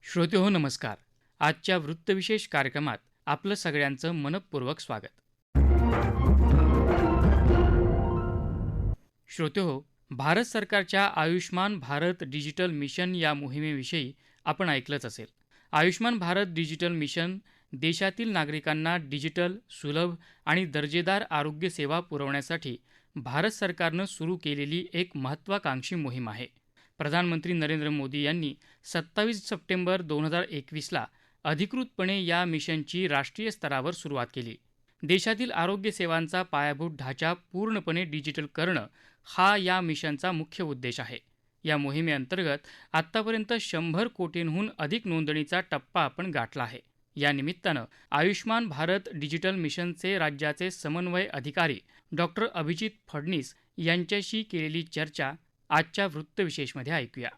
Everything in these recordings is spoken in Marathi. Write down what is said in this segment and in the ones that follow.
श्रोतेहो नमस्कार. आजच्या वृत्तविशेष कार्यक्रमात आपलं सगळ्यांचं मनःपूर्वक स्वागत. श्रोतेहो, भारत सरकारच्या आयुष्मान भारत डिजिटल मिशन या मोहिमेविषयी आपण ऐकलंच असेल. आयुष्मान भारत डिजिटल मिशन देशातील नागरिकांना डिजिटल, सुलभ आणि दर्जेदार आरोग्य सेवा पुरवण्यासाठी भारत सरकारनं सुरू केलेली एक महत्त्वाकांक्षी मोहीम आहे. प्रधानमंत्री नरेंद्र मोदी यांनी 27 सप्टेंबर 2021ला अधिकृतपणे या मिशनची राष्ट्रीय स्तरावर सुरुवात केली. देशातील आरोग्य सेवांचा पायाभूत ढाचा पूर्णपणे डिजिटल करणं हा या मिशनचा मुख्य उद्देश आहे. या मोहिमेअंतर्गत आत्तापर्यंत 100 कोटींहून अधिक नोंदणीचा टप्पा आपण गाठला आहे. या निमित्तानं आयुष्मान भारत डिजिटल मिशनचे राज्याचे समन्वय अधिकारी डॉक्टर अभिजित फडणीस यांच्याशी केलेली चर्चा आजच्या वृत्तविशेषमध्ये ऐकूया.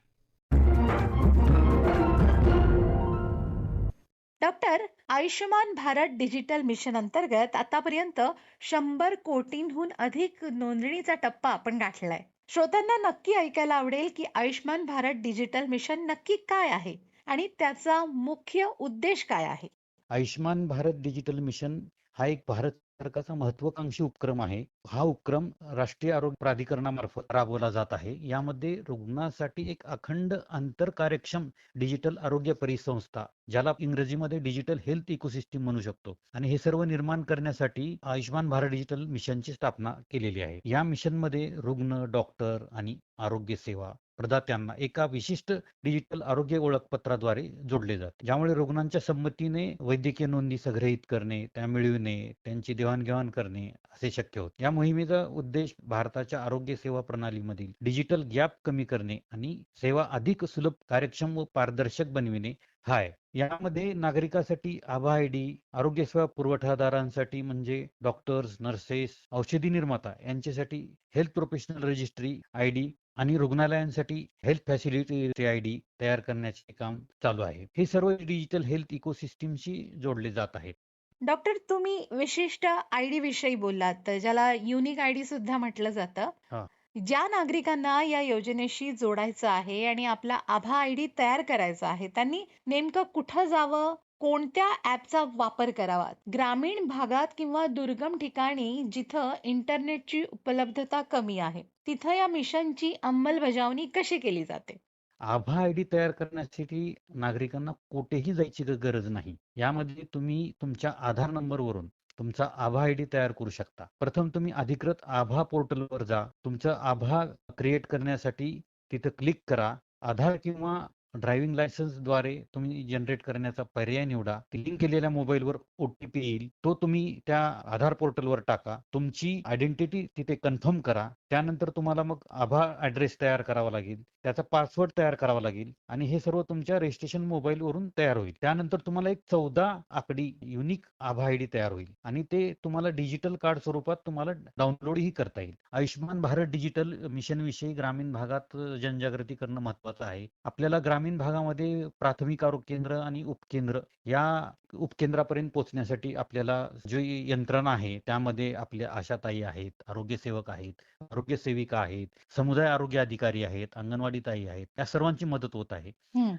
Doctor, Ayushman Bharat digital mission अंतर्गत आतापर्यंत 100 कोटींहून अधिक नोंदणीचा टप्पा आपण गाठलाय. श्रोत्यांना नक्की ऐकायला आवडेल की आयुष्मान भारत डिजिटल मिशन नक्की काय आहे आणि त्याचा मुख्य उद्देश काय आहे. आयुष्मान भारत डिजिटल मिशन हा एक भारत सरकारचा महत्वाकांक्षी उपक्रम आहे. हा उपक्रम राष्ट्रीय आरोग्य प्राधिकरणामार्फत राबवला जात आहे. यामध्ये रुग्णासाठी एक अखंड आंतर कार्यक्षम डिजिटल आरोग्य परिसंस्था, ज्याला इंग्रजीमध्ये डिजिटल हेल्थ इकोसिस्टीम म्हणू शकतो, आणि हे सर्व निर्माण करण्यासाठी आयुष्मान भारत डिजिटल मिशनची स्थापना केलेली आहे. या मिशनमध्ये रुग्ण, डॉक्टर आणि आरोग्य सेवा प्रदात्यांना एका विशिष्ट डिजिटल आरोग्य ओळखपत्राद्वारे जोडले जाते, ज्यामुळे रुग्णांच्या संमतीने वैद्यकीय नोंदी संग्रहित करणे, त्या मिळविणे, त्यांची देवाणघेवाण करणे असे शक्य होते. या मोहिमेचा उद्देश भारताच्या आरोग्य सेवा प्रणालीमधील डिजिटल गॅप कमी करणे आणि सेवा अधिक सुलभ, कार्यक्षम व पारदर्शक बनविणे हा आहे. यामध्ये नागरिकांसाठी आभा आयडी, आरोग्य सेवा पुरवठादारांसाठी म्हणजे डॉक्टर्स, नर्सेस, औषधी निर्माता यांच्यासाठी हेल्थ प्रोफेशनल रजिस्ट्री आयडी आणि रुग्णालयांसाठी हेल्थ फॅसिलिटी आयडी तयार करण्याचे काम चालू आहे. हे सर्व डिजिटल हेल्थ इकोसिस्टीमशी जोडले जात आहेत. डॉक्टर, तुम्ही विशिष्ट आयडी विषयी बोललात, तर ज्याला युनिक आयडी सुद्धा म्हटलं जातं. हा. ज्या नागरिकांना या योजनेशी जोडायचं आहे आणि आपला आभा आयडी तयार करायचा आहे, त्यांनी नेमकं कुठं जावं, कोणत्या ऍपचा वापर करावा? ग्रामीण भागात किंवा दुर्गम ठिकाणी जिथं इंटरनेटची उपलब्धता कमी आहे, तिथं या मिशनची अंमलबजावणी कशी केली जाते? आभा आयडी तयार करण्यासाठी नागरिकांना कुठेही जायची गरज नाही. यामध्ये तुम्ही तुमच्या आधार नंबरवरून तुमचा आभा आयडी तयार करू शकता. प्रथम तुम्ही अधिकृत आभा पोर्टलवर जा. तुमचं आभा क्रिएट करण्यासाठी तिथं क्लिक करा. आधार किंवा ड्रायव्हिंग लायसन्सद्वारे तुम्ही जनरेट करण्याचा पर्याय निवडा. लिंक केलेल्या मोबाईलवर OTP येईल, तो तुम्ही त्या आधार पोर्टलवर टाका. तुमची आयडेंटिटी तिथे कन्फर्म करा. त्यानंतर तुम्हाला मग आभा ॲड्रेस तयार करावा लागेल, त्याचा पासवर्ड तयार करावा लागेल आणि हे सर्व तुमच्या रजिस्ट्रेशन मोबाईलवरून तयार होईल. त्यानंतर तुम्हाला एक 14 आकडी युनिक आभा आयडी तयार होईल आणि ते तुम्हाला डिजिटल कार्ड स्वरूपात तुम्हाला डाउनलोडही करता येईल. आयुष्मान भारत डिजिटल मिशन विषयी ग्रामीण भागात जनजागृती करणं महत्वाचं आहे. आपल्याला ग्रामीण भागामध्ये प्राथमिक आरोग्य केंद्र आणि उपकेंद्र, या उपकेंद्रापर्यंत पोहोचण्यासाठी आपल्याला जी यंत्रणा आहे त्यामध्ये आपल्या आशाताई आहेत, आरोग्य सेवक आहेत, आरोग्य सेविका आहेत, समुदाय आरोग्य अधिकारी आहेत, अंगणवाडी ताई आहेत, या सर्वांची मदत होत आहे.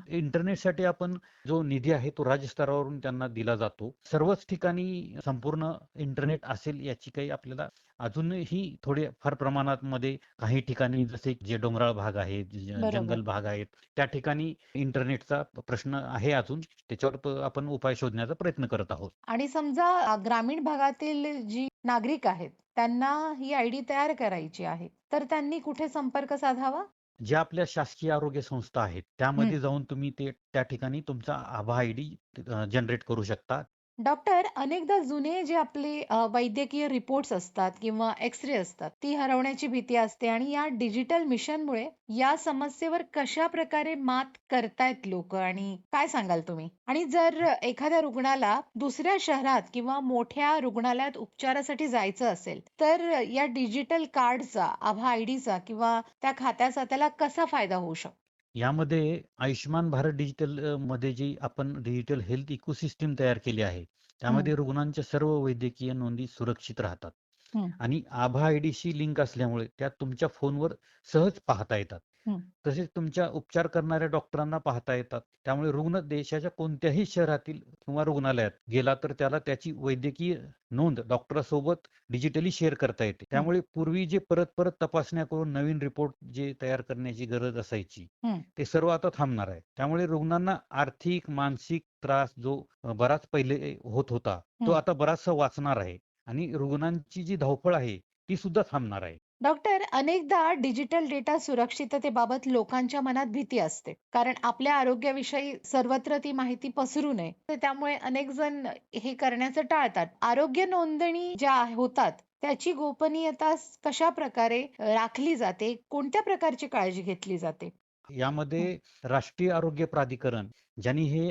इंटरनेटसाठी आपण जो निधी आहे तो राज्य स्तरावरून त्यांना दिला जातो. सर्वच ठिकाणी संपूर्ण इंटरनेट असेल याची काही आपल्याला अजूनही थोडे फार प्रमाणात मध्ये काही ठिकाणी, जसे जे डोंगराळ भाग आहेत, बरोबर. जंगल भाग आहेत, त्या ठिकाणी इंटरनेटचा प्रश्न आहे अजून. त्याच्यावर आपण उपाय शोधण्याचा प्रयत्न करत आहोत. आणि समजा ग्रामीण भागातील जी नागरिक आहेत, त्यांना ही आयडी तयार करायची आहे, तर त्यांनी कुठे संपर्क साधावा? ज्या आपल्या शासकीय आरोग्य संस्था आहेत त्यामध्ये जाऊन तुम्ही त्या ठिकाणी तुमचा आभा आयडी जनरेट करू शकता. डॉक्टर, अनेकदा जुने जे आपले वैद्यकीय रिपोर्ट्स असतात किंवा एक्स-रे असतात, ती हरवण्याची भीती असते आणि या डिजिटल मिशनमुळे या समस्येवर कशा प्रकारे मात करतायत लोक, आणि काय सांगाल तुम्ही? आणि जर एखाद्या रुग्णाला दुसऱ्या शहरात किंवा मोठ्या रुग्णालयात उपचारासाठी जायचं असेल, तर या डिजिटल कार्डचा, आभा आयडीचा किंवा त्या खात्याचा त्याला कसा फायदा होऊ शकतो? यामध्ये आयुष्मान भारत डिजिटल मध्ये जी आपण डिजिटल हेल्थ इकोसिस्टीम तयार केली आहे, त्यामध्ये रुग्णांच्या सर्व वैद्यकीय नोंदी सुरक्षित राहतात आणि आभा आयडीशी लिंक असल्यामुळे त्या तुमच्या फोनवर सहज पाहता येतात. हं. तसेच तुमच्या उपचार करणाऱ्या डॉक्टरांना पाहता येतात. त्यामुळे रुग्ण देशाच्या कोणत्याही शहरातील किंवा रुग्णालयात गेला तर त्याला त्याची वैद्यकीय नोंद डॉक्टरासोबत डिजिटली शेअर करता येते. हं. त्यामुळे पूर्वी जे परत-परत तपासण्या करून नवीन रिपोर्ट जे तयार करण्याची गरज असायची, हं. ते सर्व आता थांबणार आहे. त्यामुळे रुग्णांना आर्थिक, मानसिक त्रास जो बराच पहिले होत होता, तो हं. आता बराचसा वाचणार आहे आणि रुग्णांची जी धावपळ आहे, ती सुद्धा थांबणार आहे. डॉक्टर, अनेकदा डिजिटल डेटा सुरक्षिततेबाबत लोकांच्या मनात भीती असते. कारण आपल्या आरोग्याविषयी सर्वत्र ती माहिती पसरू नये. तर त्यामुळे अनेक जण हे करण्याचं टाळतात. आरोग्य नोंदणी ज्या होतात, त्याची गोपनीयता कशाप्रकारे राखली जाते? कोणत्या प्रकारची काळजी घेतली जाते? हं. यामध्ये राष्ट्रीय आरोग्य प्राधिकरण ज्यांनी हे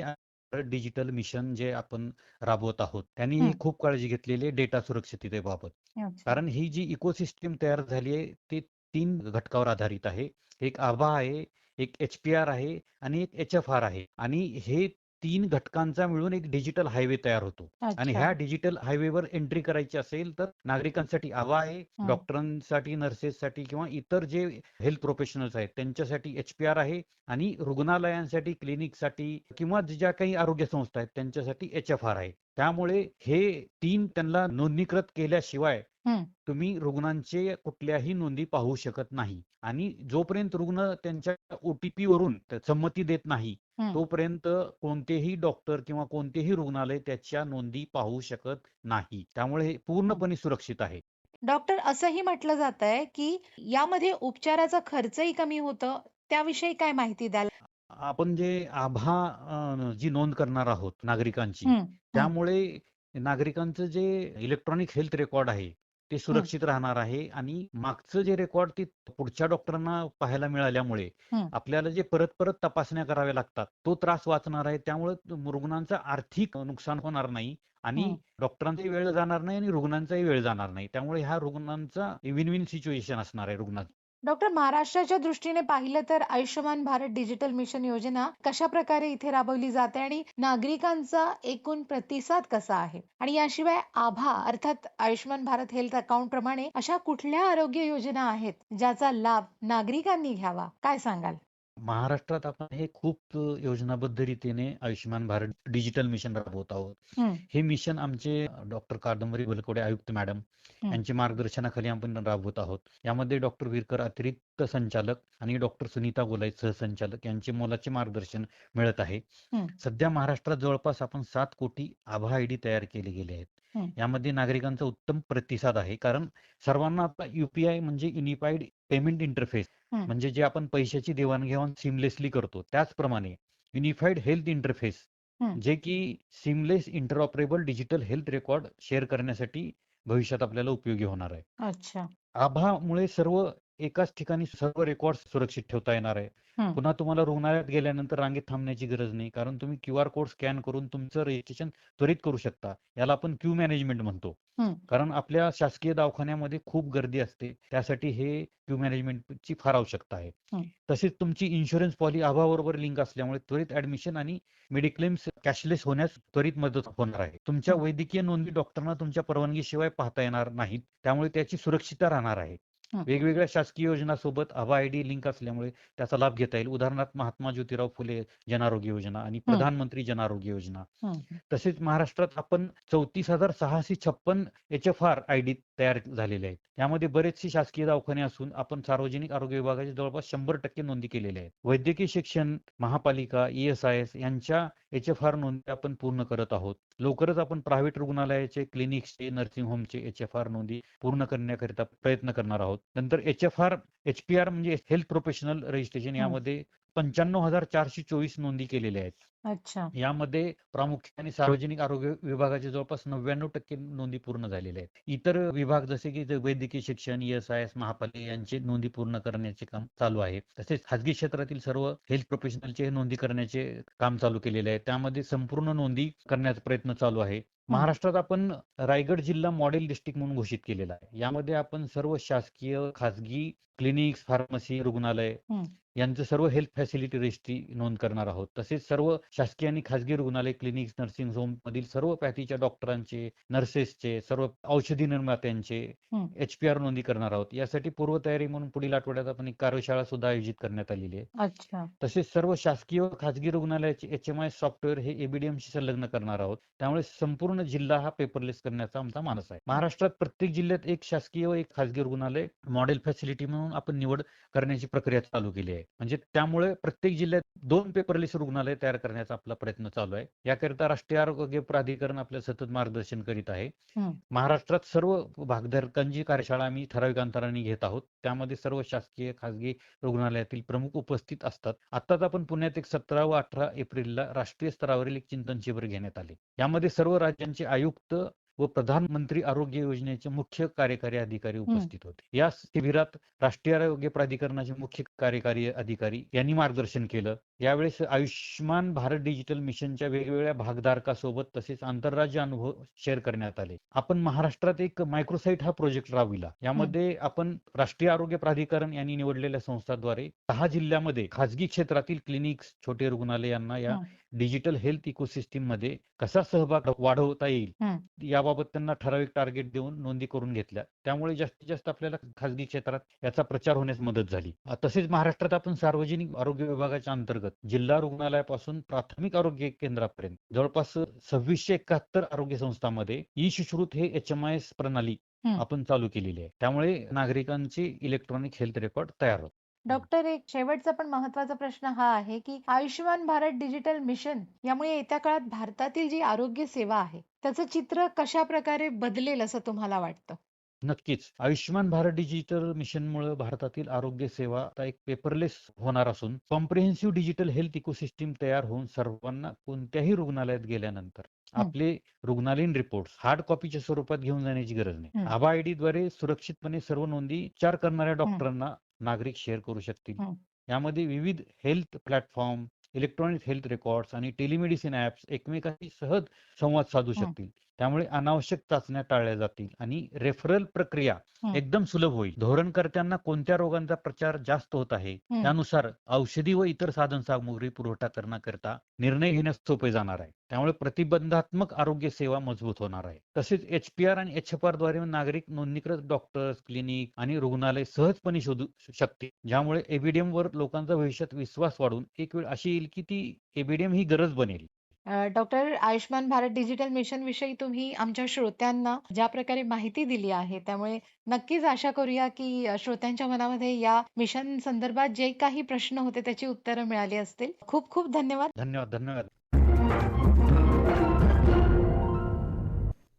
डिजिटल मिशन जे आपण राबवत आहोत, त्यांनी ही हं. खूप काळजी घेतलेली आहे डेटा सुरक्षिततेबाबत. अच्छा. कारण ही जी इकोसिस्टम तयार झाली आहे, ती 3 घटकावर आधारित आहे. एक आभा आहे, एक एच-पी-आर आहे आणि एक एच-एफ-आर आहे. आणि हे 3 घटकांचा मिळून एक डिजिटल हायवे तयार होतो. आणि अच्छा. ह्या डिजिटल हायवेवर एंट्री करायची असेल, तर नागरिकांसाठी आभा आहे, हं. डॉक्टरांसाठी, नर्सेससाठी किंवा इतर जे हेल्थ प्रोफेशनल्स आहेत त्यांच्यासाठी एच-पी-आर आहे आणि रुग्णालयांसाठी, क्लिनिकसाठी किंवा ज्या काही आरोग्य संस्था आहेत त्यांच्यासाठी एच-एफ-आर आहे. त्यामुळे हे 3 त्यांना नोंदणीकृत केल्याशिवाय हं. तुम्ही रुग्णांचे कुठल्याही नोंदी पाहू शकत नाही आणि जोपर्यंत रुग्ण त्यांच्या ओ-टी-पी वरून संमती देत नाही, हं. तोपर्यंत कोणतेही डॉक्टर किंवा कोणतेही रुग्णालय त्याच्या नोंदी पाहू शकत नाही. त्यामुळे हे हं. पूर्णपणे सुरक्षित आहे. डॉक्टर, असंही म्हटलं जातंय, की यामध्ये उपचाराचा खर्चही कमी होतं. त्याविषयी काय माहिती द्याल? आपण जे आभा जी नोंद करणार आहोत नागरिकांची, हं. हं. त्यामुळे नागरिकांचं जे इलेक्ट्रॉनिक हेल्थ रेकॉर्ड आहे, ते हं. सुरक्षित राहणार आहे आणि मागचं जे रेकॉर्ड ते पुढच्या डॉक्टरांना पाहायला मिळाल्यामुळे हं. आपल्याला जे परत-परत तपासण्या कराव्या लागतात, तो त्रास वाचणार आहे. त्यामुळे रुग्णांचं आर्थिक नुकसान होणार नाही आणि हं. डॉक्टरांचाही वेळ जाणार नाही आणि रुग्णांचाही वेळ जाणार नाही. त्यामुळे ह्या रुग्णांचा विन-विन सिच्युएशन असणार आहे रुग्णांचं. डॉक्टर, महाराष्ट्राच्या दृष्टीने पाहिलं तर आयुष्यमान भारत डिजिटल मिशन योजना कशाप्रकारे इथे राबवली जाते आणि नागरिकांचा एकूण प्रतिसाद कसा आहे? आणि याशिवाय आभा अर्थात आयुष्यमान भारत हेल्थ अकाउंट प्रमाणे अशा कुठल्या आरोग्य योजना आहेत ज्याचा लाभ नागरिकांनी घ्यावा? काय सांगाल? महाराष्ट्रात आपण हे खूप योजनाबद्ध रीतीने आयुष्यमान भारत डिजिटल मिशन राबवत आहोत. हं. हे मिशन आमचे डॉक्टर कादंबरी बलकवडे आयुक्त मॅडम हं. यांच्या मार्गदर्शनाखाली आपण राबवत आहोत. यामध्ये डॉक्टर विरकर अतिरिक्त संचालक आणि डॉक्टर सुनीता गोलाईत सहसंचालक यांचे मोलाचे मार्गदर्शन मिळत आहे. हं. सध्या महाराष्ट्रात जवळपास आपण 7 कोटी आभा आयडी तयार केले गेले आहेत. हं. यामध्ये नागरिकांचा उत्तम प्रतिसाद आहे. कारण सर्वांना आता यू-पी-आय म्हणजे युनिफाईड पेमेंट इंटरफेस हं. म्हणजे जे आपण पैशाची देवाणघेवाण सिमलेसली करतो, त्याचप्रमाणे युनिफाईड हेल्थ इंटरफेस हं. जे की seamless interoperable digital health record share करण्यासाठी भविष्यात आपल्याला उपयोगी होणार आहे. अच्छा. आभामुळे सर्व एकाच ठिकाणी सर्व रेकॉर्ड सुरक्षित ठेवता येणार आहे. हं. पुन्हा तुम्हाला रुग्णालयात गेल्यानंतर रांगेत थांबण्याची गरज नाही. कारण तुम्ही क्यूआर कोड स्कॅन करून तुमचं रजिस्ट्रेशन त्वरित करू शकता. याला आपण क्यू मॅनेजमेंट म्हणतो. हं. कारण आपल्या शासकीय दवाखान्यामध्ये खूप गर्दी असते. त्यासाठी हे क्यू मॅनेजमेंटची फार आवश्यकता आहे. हं. तसेच तुमची इन्शुरन्स पॉलिसी आभाबरोबर लिंक असल्यामुळे त्वरित ॲडमिशन आणि मेडिक्लेम्स कॅशलेस होण्यास त्वरित मदत होणार आहे. तुमच्या हं. वैद्यकीय नोंदी डॉक्टरांना तुमच्या परवानगीशिवाय पाहता येणार नाहीत. त्यामुळे त्याची सुरक्षितता राहणार आहे. हं. वेगवेगळ्या शासकीय योजनांसोबत आभा आयडी लिंक असल्यामुळे त्याचा लाभ घेता येईल. उदाहरणार्थ महात्मा ज्योतिराव फुले जन आरोग्य योजना आणि हं. प्रधानमंत्री जन आरोग्य योजना. हं. तसेच महाराष्ट्रात आपण 34,656 एच-एफ-आर आयडी तयार झालेले आहेत. यामध्ये बरेचसे शासकीय दवाखाने असून आपण सार्वजनिक आरोग्य विभागाच्या जवळपास 100% नोंदी केलेल्या आहेत. वैद्यकीय शिक्षण, महापालिका, ई-एस-आय-एस यांच्या एच-एफ-आर नोंदी आपण पूर्ण करत आहोत. लवकरच आपण प्रायव्हेट रुग्णालयाचे, क्लिनिक्सचे, नर्सिंग होमचे एच-एफ-आर नोंदी पूर्ण करण्याकरिता प्रयत्न करणार आहोत. नंतर एच-एफ-आर, एच-पी-आर म्हणजे हेल्थ प्रोफेशनल रजिस्ट्रेशन हं. यामध्ये 95,424 नोंदी केलेल्या आहेत. अच्छा. यामध्ये प्रामुख्याने सार्वजनिक आरोग्य विभागाचे जवळपास 99% नोंदी पूर्ण झालेल्या आहेत. इतर विभाग जसे की वैद्यकीय शिक्षण, ई-एस-आय-एस, महापालिका यांचे नोंदी पूर्ण करण्याचे काम चालू आहे. तसेच खाजगी क्षेत्रातील सर्व हेल्थ प्रोफेशनलचे नोंदी करण्याचे काम चालू केलेले आहे. त्यामध्ये संपूर्ण नोंदी करण्याचा प्रयत्न चालू आहे. हं. महाराष्ट्रात आपण रायगड जिल्हा मॉडेल डिस्ट्रिक्ट म्हणून घोषित केलेला आहे. यामध्ये आपण सर्व शासकीय, खाजगी क्लिनिक्स, फार्मसी, रुग्णालय हं. यांचं सर्व हेल्थ फॅसिलिटी रजिस्ट्री नोंद करणार आहोत. तसेच सर्व शासकीय आणि खाजगी रुग्णालय, क्लिनिक्स, नर्सिंग होम मधील सर्व पॅथीच्या डॉक्टरांचे, नर्सेसचे, सर्व औषधी निर्मात्यांचे हं. HPR नोंदी करणार आहोत. यासाठी पूर्वतयारी म्हणून पुढील आठवड्यात आपण एक कार्यशाळा सुद्धा आयोजित करण्यात आलेली आहे. अच्छा. तसेच सर्व शासकीय व खाजगी रुग्णालयाचे HMIS सॉफ्टवेअर हे ABDMशी संलग्न करणार आहोत. त्यामुळे संपूर्ण जिल्हा हा पेपरलेस करण्याचा आमचा मानस आहे. महाराष्ट्रात प्रत्येक जिल्ह्यात एक शासकीय व एक खाजगी रुग्णालय मॉडेल फॅसिलिटी म्हणून आपण निवड करण्याची प्रक्रिया चालू केली आहे. म्हणजे त्यामुळे प्रत्येक जिल्ह्यात 2 पेपरलेस रुग्णालय तयार करण्याचा आपला प्रयत्न चालू आहे. याकरिता राष्ट्रीय आरोग्य प्राधिकरण आपल्याला सतत मार्गदर्शन करीत आहे. हं. महाराष्ट्रात सर्व भागधारकांची कार्यशाळा आम्ही ठराविक अंतराने घेत आहोत. त्यामध्ये सर्व शासकीय, खाजगी रुग्णालयातील प्रमुख उपस्थित असतात. आत्ताच आपण पुण्यात एक 17 व 18 एप्रिलला राष्ट्रीय स्तरावरील एक चिंतन शिबिर घेण्यात आले. यामध्ये सर्व राज्यांचे आयुक्त व प्रधानमंत्री आरोग्य योजनेचे मुख्य कार्यकारी अधिकारी उपस्थित होते. या शिबिरात राष्ट्रीय आरोग्य प्राधिकरणाचे मुख्य कार्यकारी अधिकारी यांनी मार्गदर्शन केलं. यावेळेस आयुष्यमान भारत डिजिटल मिशनच्या वेगवेगळ्या भागधारकासोबत तसेच आंतरराज्य अनुभव शेअर करण्यात आले. आपण महाराष्ट्रात एक मायक्रोसाईट हा प्रोजेक्ट राबविला. यामध्ये आपण राष्ट्रीय आरोग्य प्राधिकरण यांनी निवडलेल्या संस्थाद्वारे 6 जिल्ह्यामध्ये खाजगी क्षेत्रातील क्लिनिक्स, छोटे रुग्णालय यांना या हं. डिजिटल हेल्थ इकोसिस्टीम मध्ये कसा सहभाग वाढवता येईल हं. याबाबत त्यांना ठराविक टार्गेट देऊन नोंदी करून घेतल्या. त्यामुळे जास्तीत जास्त आपल्याला खाजगी क्षेत्रात याचा प्रचार होण्यास मदत झाली. तसेच महाराष्ट्रात आपण सार्वजनिक आरोग्य विभागाच्या अंतर्गत जिल्हा रुग्णालयापासून प्राथमिक आरोग्य केंद्रापर्यंत जवळपास 2671 आरोग्य संस्थांमध्ये ई-सुश्रुत हे HMIS प्रणाली हं. आपण चालू केलेली आहे. त्यामुळे नागरिकांचे इलेक्ट्रॉनिक हेल्थ रेकॉर्ड तयार होतात. डॉक्टर, एक शेवटचा पण महत्त्वाचा प्रश्न हा आहे, की आयुष्यमान भारत डिजिटल मिशन यामुळे येत्या काळात भारतातील जी आरोग्य सेवा आहे, त्याचं चित्र कशाप्रकारे बदलेल असं तुम्हाला वाटतं? नक्कीच. आयुष्यमान भारत डिजिटल मिशनमुळे भारतातील आरोग्य सेवा आता एक पेपरलेस होणार असून कॉम्प्रिहेन्सिव्ह डिजिटल हेल्थ इकोसिस्टीम तयार होऊन सर्वांना कोणत्याही रुग्णालयात गेल्यानंतर हं. आपले रुग्णालयीन रिपोर्ट्स हार्ड कॉपीच्या स्वरूपात घेऊन जाण्याची गरज नाही. हं. आभा ID द्वारे सुरक्षितपणे सर्व नोंदी उपचार करणाऱ्या हं. डॉक्टरांना नागरिक शेअर करू शकतील. हं. यामध्ये विविध health platform, electronic health records आणि टेलिमेडिसिन ॲप्स एकमेकांशी सहज संवाद साधू हं. शकतील. त्यामुळे अनावश्यक चाचण्या टाळल्या जातील आणि रेफरल प्रक्रिया हं. एकदम सुलभ होईल. धोरणकर्त्यांना कोणत्या रोगांचा प्रचार जास्त होत आहे हं. त्यानुसार औषधी व इतर साधन सामुग्री पुरवठा करण्याकरता निर्णय घेण्यास सोपे जाणार आहे. त्यामुळे प्रतिबंधात्मक आरोग्य सेवा मजबूत होणार आहे. तसेच HPR आणि HFR द्वारे नागरिक नोंदणीकृत डॉक्टर्स, क्लिनिक आणि रुग्णालय सहजपणे शोधू शकतील. ज्यामुळे ABDM वर लोकांचा भविष्यात विश्वास वाढून एक वेळ अशी येईल की ती ABDM ही गरज बनेल. Doctor, Ayushman Bharat digital mission विषयी तुम्ही आमच्या श्रोत्यांना ज्या प्रकारे माहिती दिली आहे, त्यामुळे नक्कीच आशा करूया, की श्रोत्यांच्या मनामध्ये या मिशन संदर्भात जे काही प्रश्न होते त्याची उत्तरं मिळाली असतील. खूप खूप धन्यवाद. धन्यवाद. धन्यवाद.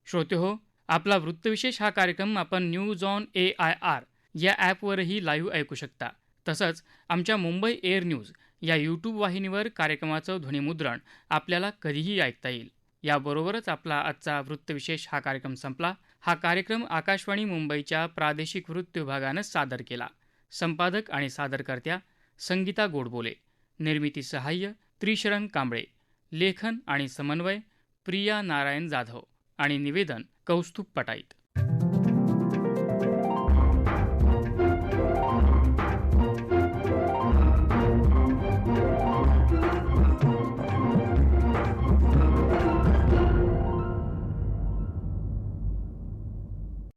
श्रोते हो, आपला वृत्तविशेष हा कार्यक्रम आपण न्यूज ऑन AIR या ॲपवरही लाईव्ह ऐकू शकता. तसंच आमच्या मुंबई एअर न्यूज या यूट्यूब वाहिनीवर कार्यक्रमाचं ध्वनिमुद्रण आपल्याला कधीही ऐकता येईल. याबरोबरच आपला आजचा वृत्तविशेष हा कार्यक्रम संपला. हा कार्यक्रम आकाशवाणी मुंबईच्या प्रादेशिक वृत्त विभागानं सादर केला. संपादक आणि सादरकर्त्या संगीता गोडबोले, निर्मिती सहाय्य त्रिशरण कांबळे, लेखन आणि समन्वय प्रिया नारायण जाधव आणि निवेदन कौस्तुभ पटाईत.